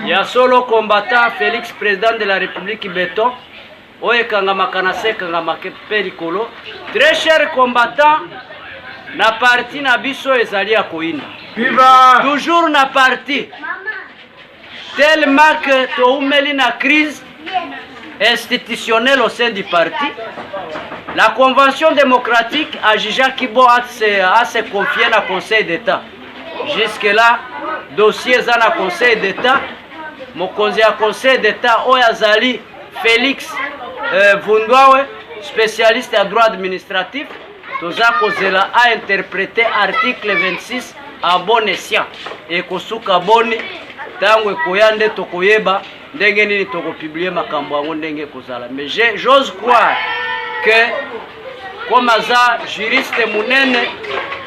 ya solo combattant Félix président de la République Béton oye kangamakana kangamake perikolo. Très cher combattant, na parti na biso ezali ya koina. Viva! Toujours na parti. Tellement que toumeli na crise institutionnelle au sein du parti. La convention démocratique a jugé qu'il faut se confier au Conseil d'État. Jusque-là, dossier dans le Conseil d'État. Mon Conseil d'État, Oyazali Félix Vundwawe, spécialiste en droit administratif, a interprété l'article 26 à bon escient. Et Kosuka Boni, Tango Koyande Tokoyeba, ndenge nini toko publier makambo yango ndenge kozala. Mais j'ose croire que comme aza juriste munene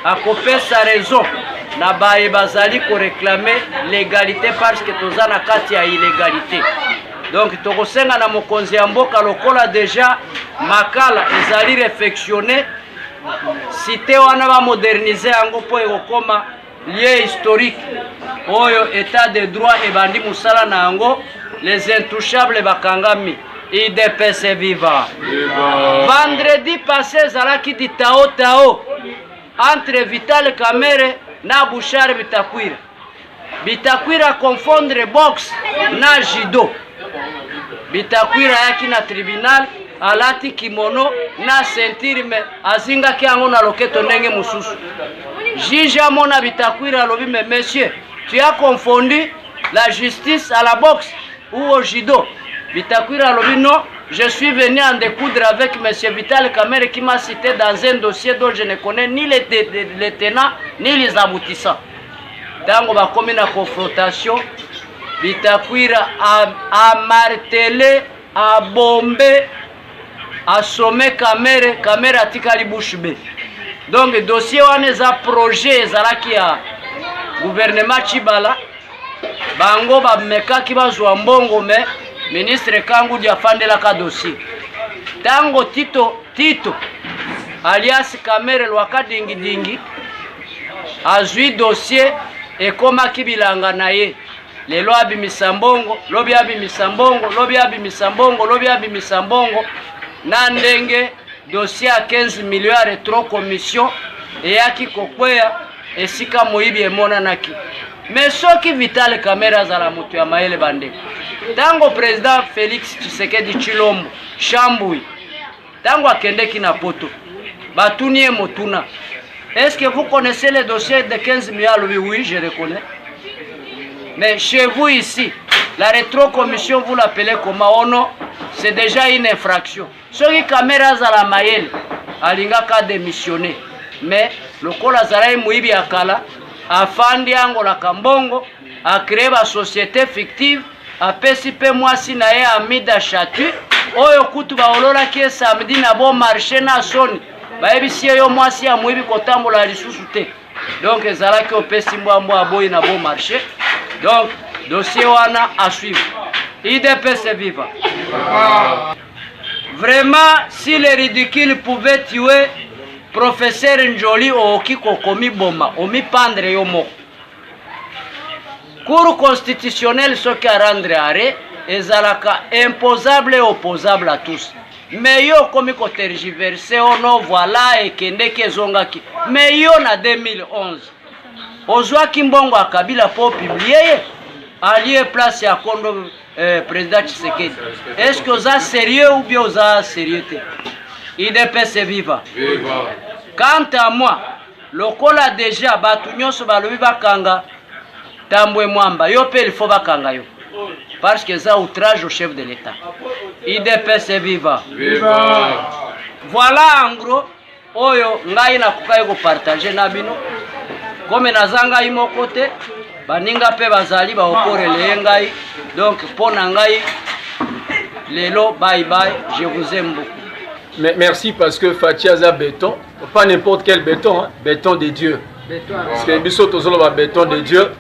akopesa raison na baye bazali ko réclamer l'égalité parce que toza na kati ya illégalité. Donc tokosenga na mokonzi ya mboka lokola déjà makala ezali réfectionné cité wana ba moderniser yango po ekokoma lieu historique oyo état de droit ebandi musala na yango. Les intouchables bakangami IDPS viva. Vendredi passé zalaki di tao entre Vital Kamerhe na Bouchard Bitakwira. Bitakwira confondre boxe na judo. Bitakwira yaki na tribunal alati kimono na ceinture me azinga ki yango na loketo ndenge mususu. Juge amona Bitakwira alobi mais monsieur, tu as confondu la justice à la boxe ou au judo. Bitakwira alobi non, je suis venu en découdre avec M. Vital Kamerhe qui m'a cité dans un dossier dont je ne connais ni les tenants ni les aboutissants. Tango bakomi na confrontation, Bitakwira a martelé, a bombé, a sommé Kamerhe, Kamerhe atikali bouche bée. Donc le dossier wana eza projet ezalaki ya gouvernement Chibala. Bango bamekaki bazwa mbongo me ministre Kangudi afandelaka dossier. Tango Tito alias Kamerhe lwaka dingi azwi dossier ekomaki bilanga na ye. Lelo abimisa mbongo, lobi abimisa mbongo, lobi abimisa mbongo, lobi abimisa mbongo. Na ndenge dossier à 15 milliards et trop commission eyaki kokweya esika moyibi emonanaki. Mais ce qui Vital Kamerhe azala mutu ya mayele bande. Tango président Félix Tshisekedi Tshilombo Chambouy. Tango akendeki na poto. Batunie motuna. Est-ce que vous connaissez le dossier de 15 milliards? Oui, je reconnais. Mais chez vous ici, la rétrocommission, vous l'appelez comment? Oh non, c'est déjà une infraction. Ce qui Kamerhe azala mayele, alingaka démissionner. Mais le col azala muibi akala. Afandi yango la kambongo a créé ba société fictive a pesipe mwasi na ye Amida Chatu oyo kutu ba olola ki samedi na bon marché na soni ba ebisi yo mwasi ya mwibi kotambola lisusu te. Donc ezalaki opesi mbwa boy na bon marché. Donc dossier wana à suivre. IDPS viva. Vraiment, si les ridicules pouvaient tuer Professeur Njoli oki kokomi boma omi pendre yo moko. Cour constitutionnelle ce qui a rendre arrêt ezalaka imposable et opposable à tous. Mais yo komi ko tergiverser ono voilà et kende kezongaki. Mais yo na 2011 ozwa kimbongo akabila po publier allié place ya kondo président Tshisekedi. Est-ce que ça sérieux ou bien ça sérieux? IDPS viva. Viva. Quant à moi, le kola déjà batunyoso balobi bakanga tambwe mwamba yo pe il faut bakanga yo parce que ça outrage au chef de l'État. IDPS viva. Viva. Voilà en gros oyo ngai na kukai ko partager na bino comme nazanga imo côté baninga pe bazali ba okorele ngai donc pona ngai lelo bye bye, je vous aime beaucoup. Merci parce que Fatiaza béton, pas n'importe quel béton, hein, béton de Dieu. Parce que biso tozolo ba béton de Dieu.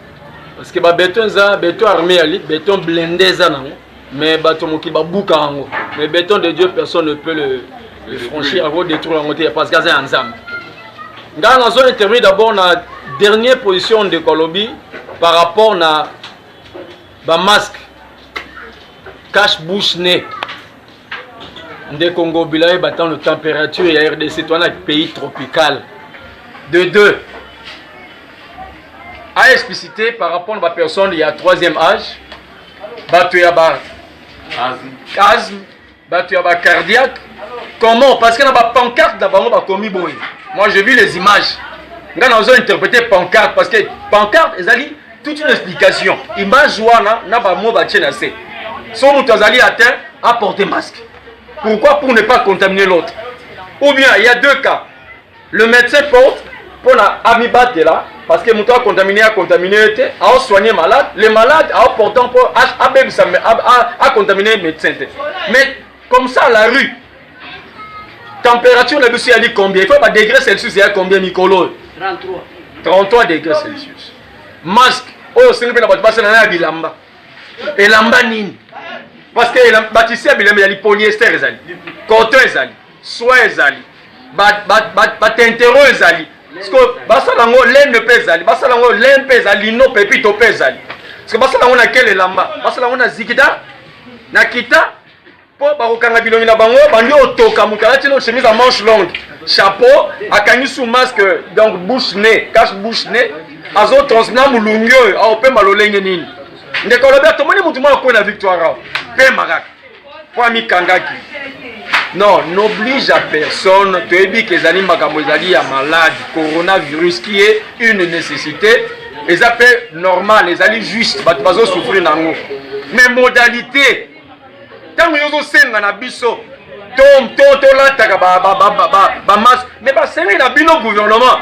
Parce que ba béton za béton armé ali, béton blindé za nango, mais bato moki ba buka nango. Mais béton de Dieu personne ne peut le franchir avant de détruire nango parce que c'est ensemble. Nga nazo intervenir d'abord na dernière position de Kolobi par rapport na ba masque cache bouche nez des Congo bilaye battant la température et RDC toi un pays tropical de deux à expliciter par rapport à la personne il y a troisième âge battu ya ba asthme battu ya ba cardiaque. Comment? Parce que dans la pancarte d'abord on va commis boy. Moi j'ai vu les images. Nous avons interprété pancarte parce que pancarte est toute une explication. Image wana na ba mo ba tchena se. Son nous azali atteint à porter masque. Pourquoi? Pour ne pas contaminer l'autre. Ou bien il y a deux cas. Le médecin porte pour la amibat là parce que mouton a contaminé a soigné malade, les malades a portant pour a contaminé le médecin. Mais comme ça la rue température la bus dit combien? Il faut pas degrés Celsius, il y a combien Nicolo? 33 degrés Celsius. Masque, oh, c'est une personne qui a bilamba. Et lamba nini? Parce que la bâtisse a bilamba, il y a du polyester, coton, soie, batintero, parce que basalango laine pezali, basalango laine pezali, no pepito pezali. Parce que basalango na quel lamba? Basalango na zikida, na kita. Pour bakokanga bilongi na bango bandi otoka mukalati no chemise à manches longues chapeau akangi sous masque donc bouche nez cache bouche nez azo transmettre mulungyo a opema lolenge nini ndeko Roberto moni mutu mwa ko na victoire pe maraka pour mi kangaki non n'oblige à personne to ebi que ezali makambo ezali ya malade coronavirus qui est une nécessité les appels normal ezali juste bato bazo souffrir nango mais modalité tant que nous sommes dans biso mais c'est la bino gouvernement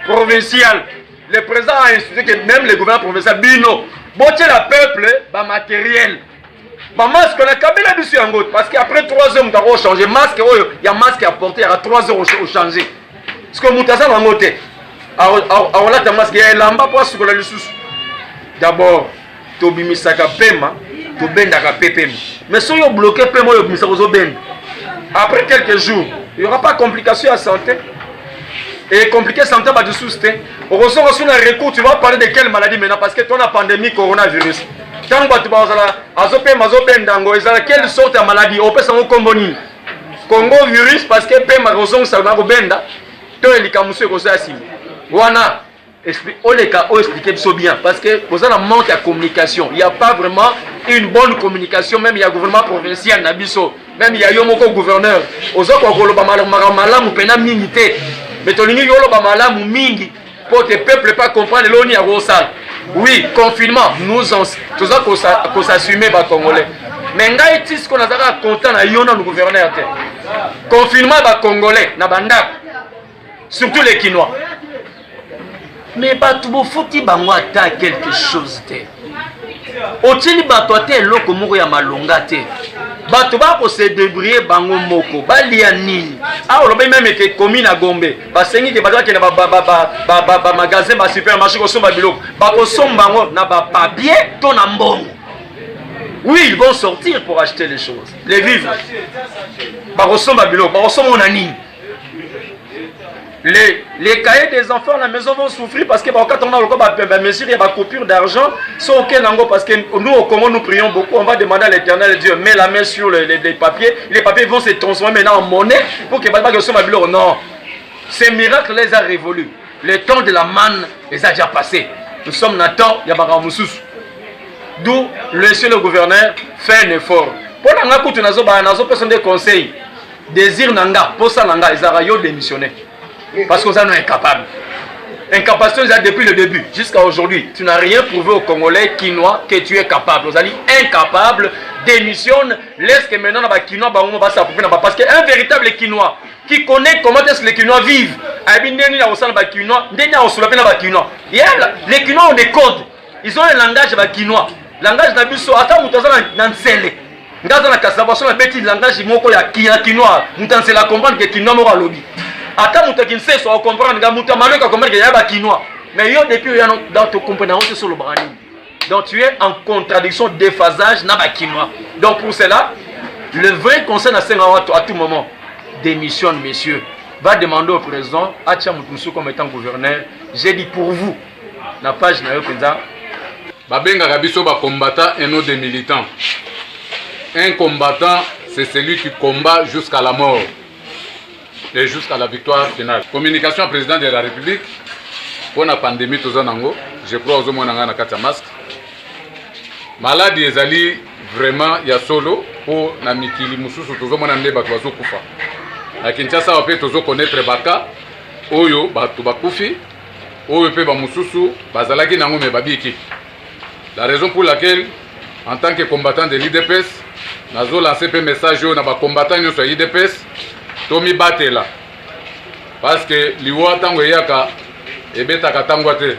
provincial le président a institué que même le gouvernement provincial bino botte la peuple ba matériel ba masque on a câblé la biso en gauche parce qu'après 3 heures on doit changer masque il y a masque à porter à 3 heures au changer parce que mutasa na moté a la ta masque ya lamba pour sukola lisusu d'abord tobimisaka pema to bendaka pepem mais si on bloqué pema yo bimisa kozo bend après quelques jours il y aura pas complication à santé et compliqué santé ba dessous c'était heureusement sur un recours tu vas parler de quelle maladie maintenant parce que toi la pandémie coronavirus tant que tu vas azopema zo bendango ezala quelle sorte de maladie on peut s'en combonine Congo virus parce que pema kozong ça na ko benda to elikamuso kozo asimi wana on les cas expliquer bien parce que vous avez un manque de communication. Il n'y a pas vraiment une bonne communication. Même il y a un gouvernement provincial Nabiso, même il y a un gouverneur. Aux autres malamu pena mingité. Mais ton ligne yolo malamu mingi pour que le peuple pas comprendre l'oni à Rosal. Oui, confinement, nous en tout ça qu'on s'assume les Congolais. Mais ngai tis qu'on a content na yona le gouverneur. Confinement ba Congolais na banda. Surtout les Kinois. Mais bato bofuti bango ata quelque chose te otili bato ate eloko moko ya malonga te bato bako se débrouiller bango moko balia nini oloba même ke commune na Gombe basengi ke bato ke na ba magasin ba supermarché ko somba biloko bako somba bango na ba papier to na mbongo. Oui, ils vont sortir pour acheter les choses, les vivres. Bako somba biloko bako somba na nini. Les cahiers des enfants à la maison vont souffrir parce que quand on a une mesure, il y a une coupure d'argent. Parce que nous, au Congo, nous prions beaucoup. On va demander à l'Éternel Dieu, mets la main sur les papiers. Les papiers vont se transformer maintenant en monnaie pour que les gens soient non. Ces miracles les a révolus. Le temps de la manne les a déjà passés. Nous sommes dans le temps, il y a Baramoussous. D'où le gouverneur fait un effort. Pour nous, personne de conseil. Désir Nanga, pour ça, Nanga, ils ont démissionné. Parce que vous êtes incapables. Incapacité depuis le début jusqu'à aujourd'hui. Tu n'as rien prouvé aux Congolais Kinois que tu es capable. Vous allez incapable, démissionne, laisse que maintenant les Kinois parce qu'un véritable Kinois qui connaît comment est-ce que les Kinois vivent. Les Kinois ont des codes. Ils ont un langage Kinois. Langage Nabiso, attends, vous avez un nsele. Ngaza na kasabation na beti langage moko ya Kinois. Mutanse la comprendre que Kinois moko lobby. Attends, tu ne sais pas comprendre, tu ne comprendre qu'il y a des Kinois. Mais depuis, dans ton compréhension, c'est sur le branding. Donc tu es en contradiction, déphasage, n'a pas Kinois. Donc pour cela, le vrai conseil à tout moment, démissionne, messieurs. Va demander au président, Acha Moutousou comme étant gouverneur. J'ai dit pour vous, la page n'a pas babengaka biso ba combattant et non des militants. Un combattant, c'est celui qui combat jusqu'à la mort et jusqu'à la victoire finale. Communication au président de la République pour la pandémie tozanango, je crois aux hommes na kati masque. Maladie ezali vraiment ya solo pour na mikili mususu tozomona nde bato bazokufa. Na Kinshasa wape tozo connaître baka oyo bato bakufi oyo pe ba mususu bazalaki nango me babiki. La raison pour laquelle en tant que combattant de l'IDPS nazo lancer pe message na ba combattant nyoso ya IDPS tomi batela parce que liwa tango yaka ebetaka tango te.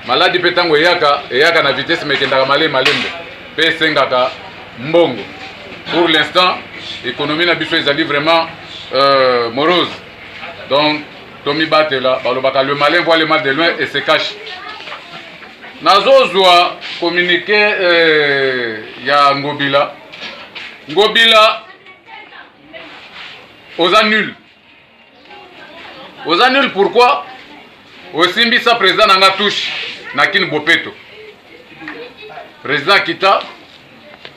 Maladi pe tango eyaka na vitesse mekendaka malembe pe sengaka mbongo. Pour l'instant, l'économie na biso ezali vraiment morose. Donc Tomi Batela, le malin voit le mal de loin et se cache. Nazozwa communiqué ya Ngobila. Ngobila aux annuls. Aux annuls pourquoi? Osimbi sa président nanga touche Nakin Bopeto. Président Kita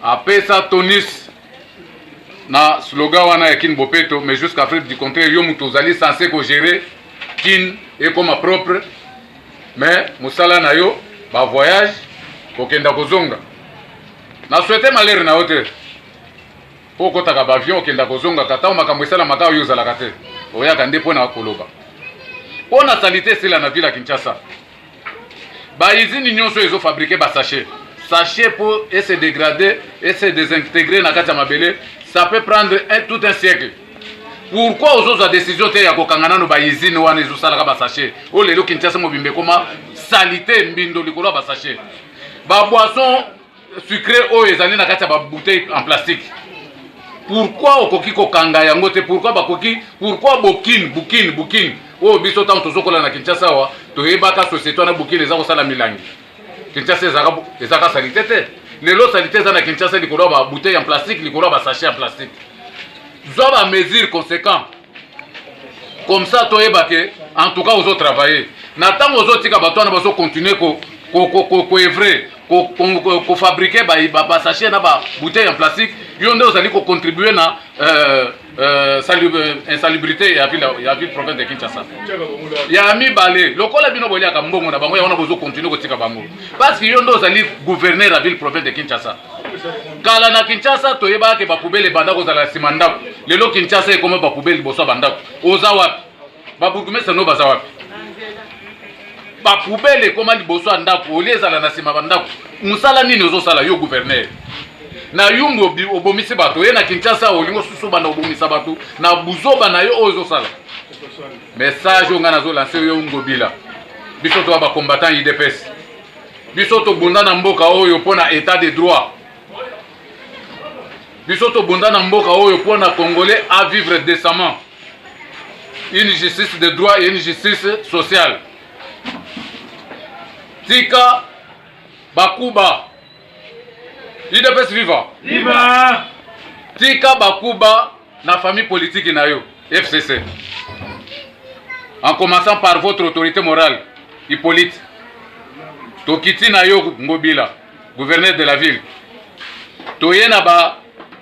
apesa tonus na slogan wana ya Kin Bopeto, mais jusqu'à preuve du contraire yo mutozali censé ko gérer Kin et comme propre, mais musala na yo ba voyage kokenda kozonga. Na souhaité malheur na hotel. Poko taka ba avion kokenda kozonga kata makambo esala makao yo zala kate. Oyaka ndepo na koloba. On a salité c'est la ville à Kinshasa. Ba usine nyonso ezo fabriquer ba sachet. Sachet pour se dégrader et se désintégrer na kati ya mabele, ça peut prendre tout un siècle. Pourquoi aux autres décisions te ya kokangana no ba usine wana ezo sala ba sachet? O lelo Kinshasa mobimbe koma salité mbindo likolo ba sachet. Ba boisson sucrée o ezali na kati ya ba bouteille en plastique. Pourquoi okoki kokanga yango te? Pourquoi bakoki? Pourquoi bouquin o biso tant tozokola na Kinshasa wa toyebaka société na bouquin les akosala milangi. Kinshasa ezaka salité te. Lelo salité za na Kinshasa likolo ba bouteille en plastique, likolo ba sachet en plastique. Zo ba mesure conséquent. Comme ça toyebake en tout cas aux autres travailler. Na tango aux autres ka bato na baso continuer ko œuvrer ko fabriquer ba sachet na ba bouteille en plastique. Yo nde ozali ko contribuer na insalubrité ya ville province de Kinshasa. Ya mi balé lokola bino bolia ka mbongo na bango ya wana bozo continuer ko tika bango parce que yo nde ozali gouverneur ya ville province de Kinshasa. Kala na Kinshasa toyeba ke ba poubelle bandako za la simandako lelo Kinshasa e comme ba poubelle boso bandako oza wapi ba bourgmestre no baza wapi ba poubelle comme liboso andako olieza la na sima bandako musala nini ozo sala yo gouverneur na yungo obomisi bato ye na Kinshasa olingo susu bana obomisa bato na buzoba na yo ozo sala message on ngana zo lancer yo Ngobila biso to ba combattant IDPS biso to bunda na mboka oyo pona état de droit biso to bunda na mboka oyo pona congolais à vivre décemment une justice de droit et une justice sociale. Tika Bakuba IDPS viva. Viva. Tika Bakuba na famille politique na yo FCC. En commençant par votre autorité morale Hippolyte Tokiti na yo Ngobila, gouverneur de la ville. Toyena ba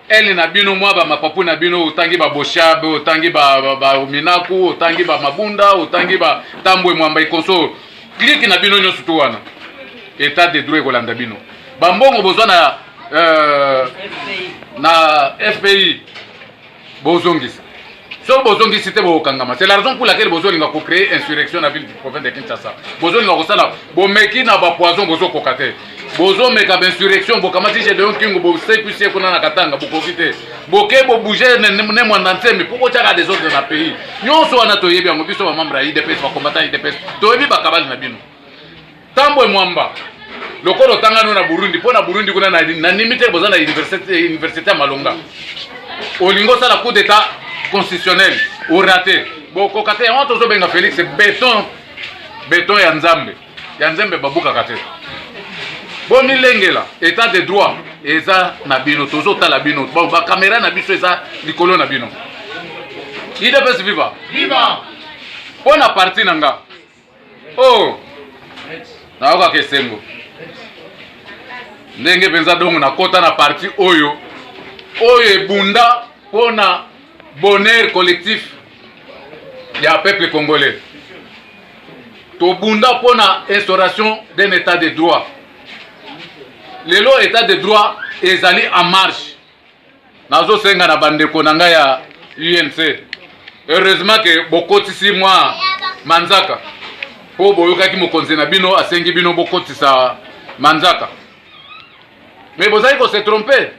elle na bino mwa ba mapapu na bino utangi ba Boshabe, utangi ba Minaku, utangi ba Mabunda, utangi ba Tambwe Mwamba Ikoso. Clique na bino nyoso to wana. État de droit kolanda bino. Ba mbongo bozana na FPI bozongisi. So bozongisi te bokangama. C'est la raison pour laquelle bozolinga ko créer insurrection na ville du province de Kinshasa. Bozolinga ko sala bomeki na ba poison bozo kokate. Bozo meka ba insurrection bokamati je de kingo bo sécurité kona na katanga bokokite. Boke bo bouger ne mwanda ntemi poko tshaka des autres na pays. Nyonso wana toyebi yango biso ba membre ya IDPS ba combattant IDPS. Toyebi ba kabali na bino. Tambwe Mwamba lokolo tangano na Burundi pona Burundi kuna na limite bozana université ya Malonga olingo sala coup d'état constitutionnel au raté boko kate ya tozo benga Félix béton ya Nzambe babuka kate boni lengela état de droit eza na bino tozo tala bino ba caméra na biso eza likolo na bino IDPS viva pona parti nanga oh na oka kesengo ndenge penza donc na kota na parti oyo ebunda pona bonheur collectif ya peuple congolais. To bunda pona instauration d'un état de droit. Lelo état de droit ezali en marche. Nazo senga na bandeko nanga ya UNC. Heureusement que bokotisi mwa Manzaka. Po boyokaki mokonzi na bino asengi bino bokotisa Manzaka. Mais bozali ko se tromper.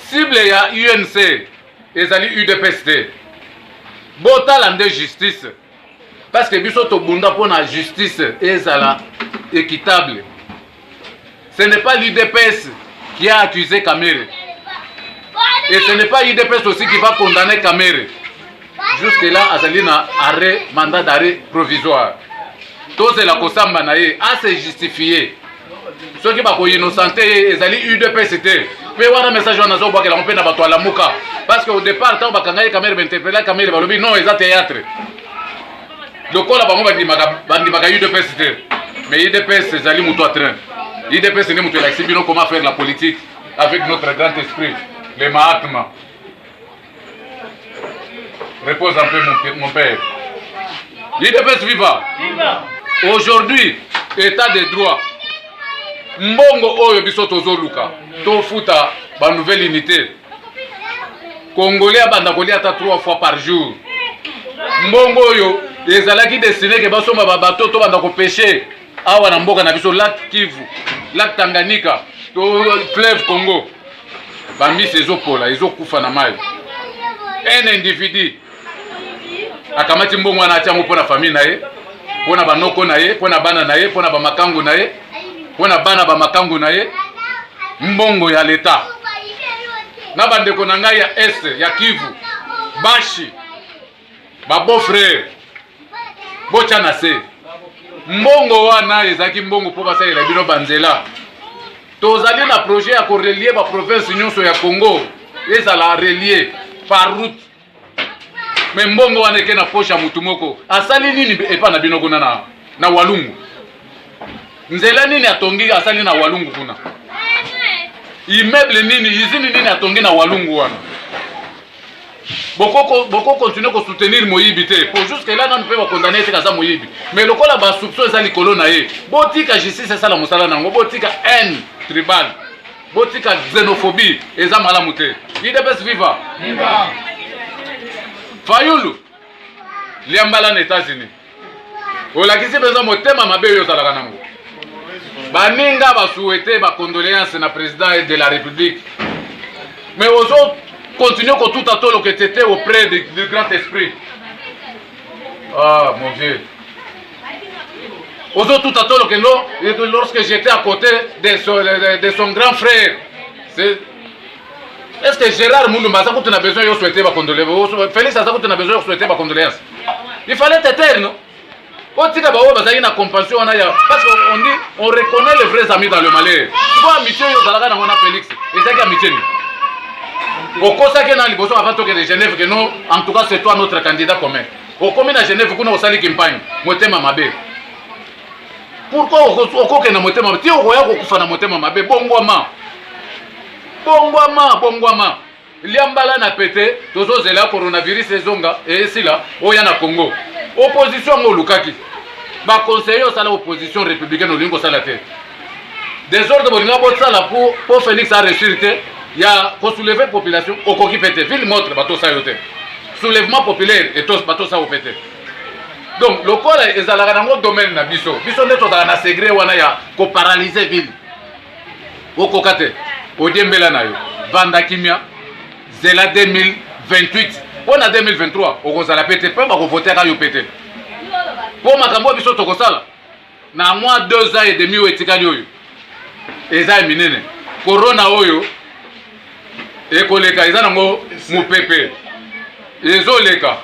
Cible ya UNC ezali UDPS. Botala nde justice. Parce que biso to bunda pona justice ezala équitable. Ce n'est pas l'UDPS qui a accusé Kamere. Et ce n'est pas l'UDPS aussi qui va condamner Kamere. Jusque-là, Azalina arrêt, mandat d'arrêt provisoire. Tous la Kosamba nae a se justifié. Ceux qui sont innocentés, ils allaient UDPS. Mais voilà un message on a zo que la peine à la muka. Parce qu'au départ, quand on a Kamere interpellé Kamere, non, ils ont théâtre. Donc on a pas dit UDPS. Mais UDPS, ils allaient mouton à train. UDPS, c'est mouton à comment faire la politique avec notre grand esprit, les Mahatma. Repose un peu mon père. L'IDPS viva. Aujourd'hui, état de droit. Mbongo oyo biso tozoluka. Tofuta ba nouvelle unité. Congolais abanda kolia ata 3 fois par jour. Mbongo oyo ezalaki destiné ke basomba ba bateau to banda ko pêcher. Awa na mboka na biso lac Kivu, lac Tanganyika, to fleuve Congo. Bambi sezopola, ezokufa na mai. Un individu akamati mbongo wana atia mpo na famille na ye, pona banoko na ye, pona bana na ye, pona ba makangu na ye, pona bana ba makangu na ye, mbongo ya leta. Na bandeko na ngai ya est ya Kivu, Bashi, ba beau frère, bocha na se. Mbongo wana ezaki mbongo po basalela bino banzela. Tozali na projet ya ko relier ba province nyonso ya Congo, ezala relier par route. Mais mbongo wana ke na poche ya mutu moko asali nini epa na bino kuna na Walungu. Nzela nini atongi asali na Walungu kuna. Immeuble nini izini nini atongi na Walungu wana. Boko continuer ko soutenir Moyibi te. Pour jusque là non peut pas condamner te kaza Moyibi. Mais lokola ba soupçon ezali kolona ye. Botika justice ça la mosala nango, botika haine tribal. Botika xénophobie eza malamu te. IDPS viva. Viva. Fayulu liambala na États-Unis. Olakisi besoin motema mabe yo zalaka nango. Baninga ba souhaiter ba condoléances na président de la République. Mais aux autres continuez que tout à tout que c'était auprès du grand esprit. Ah mon Dieu. Aux autres tout à tout que lorsque j'étais à côté de son grand frère. Est-ce que Gérard Moulumba ça a besoin de souhaiter ma condoléance? Félix ça a besoin de souhaiter ma condoléance. Il fallait être non. Parce qu'on dit on reconnaît les vrais amis dans le malheur. Tu vois amitié yo zalaka na mona Félix. Ezaki amitié ni. Okosa ke na liboso avant que de Genève que non en tout cas c'est toi notre candidat commun. Okomi na Genève kuna osali campagne motema mabe. Pourquoi okoke na motema ti okoya kokufa na motema mabe bongwama. Bongwama. Liambala na pété, tozo zela coronavirus ezonga et ici là, oya na Congo. Opposition ngo lukaki. Ba conseiller au sala opposition républicaine olingo sala te. Désordre bolinga botsala pour Félix a ressuscité, il y a pour soulever population okoki pété. Ville montre bato sa yote. Soulèvement populaire et tous bato sa opété. Donc le corps ezalaka nango domaine na biso. Biso neto za na segre wana ya ko paralyser ville. Okokate. Odiembela na yo vanda kimia zela 2028 on a 2023 okozala pété pe ba ko voter ka yo pété pour makambo biso to kosala na moi 2 ans et demi o etikali oyo eza minene corona oyo ekoleka eza nango mupepe ezoleka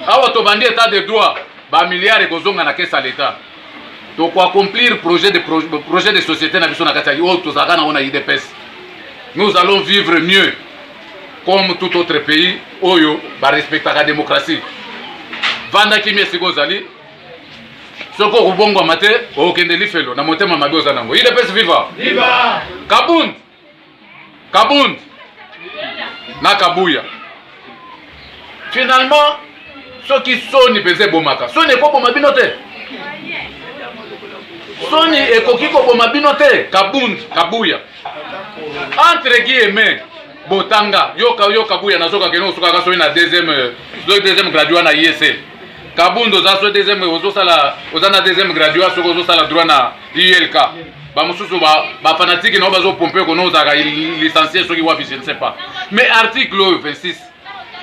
awa to bandi état de droit ba milliards ekozonga na caisse à l'état. Donc pour accomplir projet de société na biso na kati ya to zaka na ona IDPS. Nous allons vivre mieux comme tout autre pays oyo ba respecter la démocratie. Vanda kimie sikozali soko okubongwa mate okende lifelo na motema mabe oza nango UDPS viva Kabund na Kabuya. Finalement soki soni peze bomaka soni ekoboma bino te soni ekoki koboma bino te Kabuya entre guillemets botanga yo Kabuya nazoka keno soka soni na deuxième graduat na IEC Kabundo za so deuxième oza na deuxième graduat soko zo sala droit na ILK ba mususu ba fanatique na bazo pomper ko no za licencié soki wapi je ne sais pas mais article 26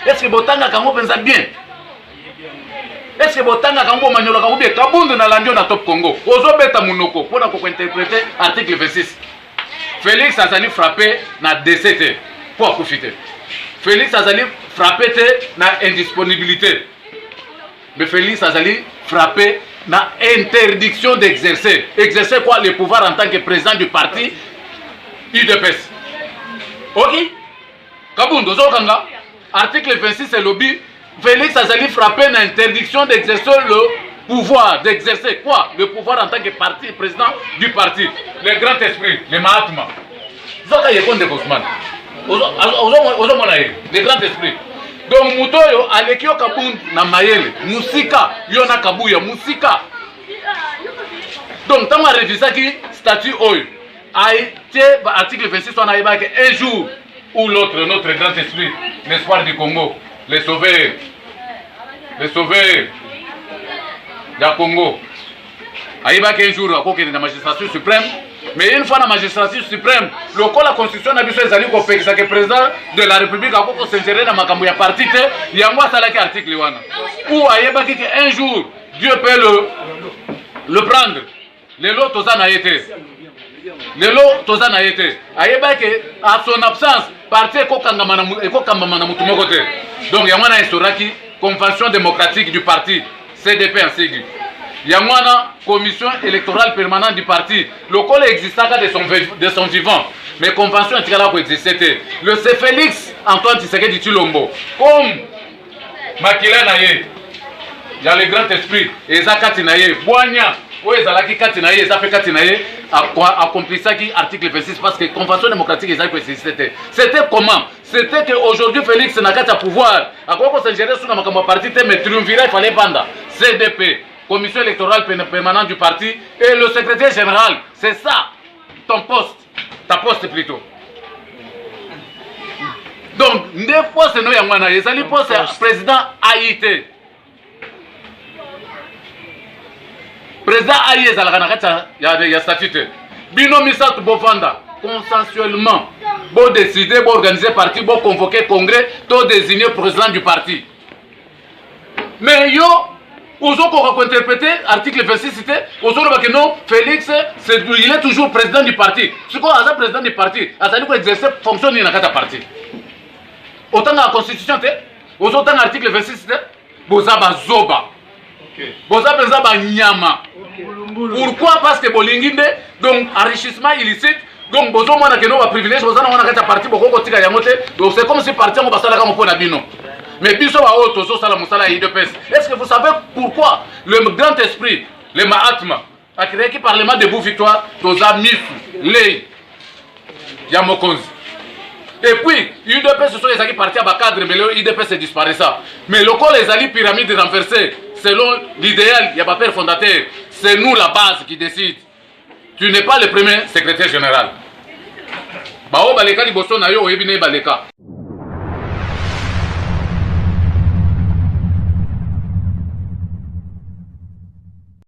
est-ce que botanga kango pensa bien est-ce que botanga kango manyola kango bien Kabundo na landio na Top Congo ozo beta munoko pona ko interpréter article 26 Félix azali frappé na DCT pour profiter Félix azali frappé na indisponibilité mais Félix azali frappé na interdiction d'exercer. Exercer quoi? Le pouvoir en tant que président du parti UDPS. Ok? Kabundo Zokanga, article 26 c'est lobby. Félix azali frappé na interdiction d'exercer le pouvoir. D'exercer quoi? Le pouvoir en tant que parti, président du parti. Le grand esprit, le Mahatma. Zoka Yekonde Bosman. Le grand esprit. Donc mutoyo alekio Kabund na mayele musika yona Kabuya musika. Donc tant à réviser qui statut oil a été article 26 on a évoqué un jour ou l'autre notre grand esprit l'espoir du Congo les sauveurs du Congo a évoqué un jour à côté de la magistrature suprême. Mais une fois la magistrature suprême, le code de la constitution n'a pas fait que le président de la République a s'insérer dans ma partie, il y a moi ça l'article où un jour Dieu peut le prendre. Le lot Tozan a été. À son absence, parti donc il y a une instauré convention démocratique du parti CDP en sigle. Il y a une commission électorale permanente du parti. Le col existant de son vivant. Mais convention intégrale pour exister. Le C. Félix Antoine Tshisekedi Tshilombo. Comme Makila Naye. Il y a le grand esprit. Eza Katinaye. Boigna. Où est Zalaki Katinaye. Eza fait Katinaye. Accompli ça qui article 26. Parce que la convention démocratique est existait. C'était comment? C'était qu'aujourd'hui Félix n'a qu'à pouvoir. À quoi qu'on s'est géré sous la parti. Mais triumvirat il fallait banda. CDP. Commission électorale permanente du parti et le secrétaire général. C'est ça, ton poste. Ta poste plutôt. Donc, des fois, c'est nous, il y a poste président AIT. Président AIT, il y a statut. Bino Misat Bofanda, consensuellement, pour décider, pour organiser parti, pour convoquer congrès, pour désigner président du parti. Mais yo, Ozoko va interpréter l'article 26 c'était Ozoko que non Félix il est toujours président du parti. Ce qu'on a président du parti, a dit exercer fonction dans le parti. Autant dans la constitution autant dans l'article 26 c'était Bozaba Zoba. Bozaba Zoba Nyama. Pourquoi? Parce que Bolinginde donc enrichissement illicite donc Bozo mona que non va privilège Bozana on a un parti beaucoup kotika yamote donc c'est comme si parti on va sala comme pona bino. Mais biso wa auto so sala musala UDPS. Est-ce que vous savez pourquoi le grand esprit, le Mahatma, a créé qui parlement debout victoire, toza misu, lei, yamokonzi. Et puis, UDPS ce sont les qui partis à Bakadre, mais le UDPS disparaît ça. Mais le col les alliés pyramides renversées, selon l'idéal, il y a pas père fondateur. C'est nous la base qui décide. Tu n'es pas le premier secrétaire général. Bao baleka liboso na yo oyebine baleka.